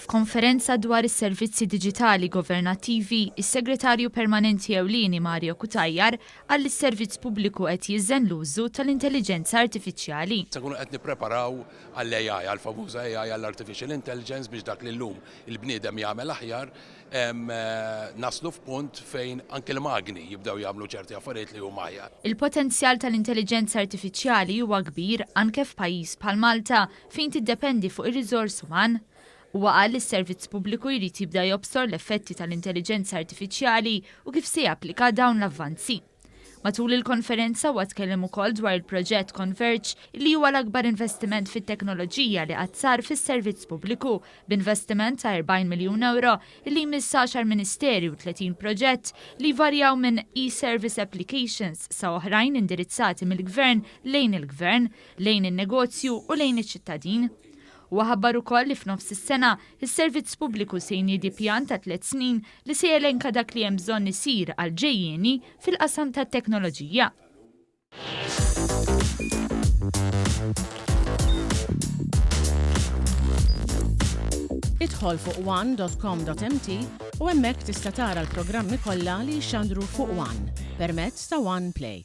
F'konferenza dwar is-servizzi diġitali governattivi, is-Segretarju Permanenti Ewlieni Mario Cutajar għall is-Servizz Pubbliku qed jiżżen l-użu tal-intelligenza artifiċjali. Se nkunu qed nippreparaw għall-AI, għall-famuża AI, għall-Artificial Intelligence biex dak li llum il-bniedem jagħmel aħjar naslu f'punt fejn anke l-magni jibdew jagħmlu ċerti affarijiet li huma aħjar. Il-potenzjal tal-intelligenza artifiċjali huwa kbir anke f'pajjiż bħal Malta fejn tiddependi fuq ir-riżors uman. Huwa qal li s-Servizz Pubbliku jrid jibda jobsor l-effetti tal-intelligenza artifiċjali u kif se japplika dawn l-avvanzi. Matul il-konferenza huwa tkellem ukoll dwar il-proġett Converge li huwa l-akbar investiment fit-teknoloġija li qatt sar fis-Servizz Pubbliku b'investiment ta' 40 miljun euro li jmiss 10 ministeri u 30 proġett li varjaw minn e-service applications sa oħrajn indirizzati mill-Gvern lejn il-Gvern, lejn in-negozju u lejn iċ-ċittadin. U ħabbar ukoll li f'nofs is-sena is-Servizz Pubbliku se jniedi pjan ta' 3 snin li se jelenka dak li hemm bżonn isir għall-ġejjieni fil-qasam tat-teknoloġija. Idħol fuq one.com.mt u hemmhekk tista' tara l-programmi kollha li jxandru fuq One permezz ta' One Play.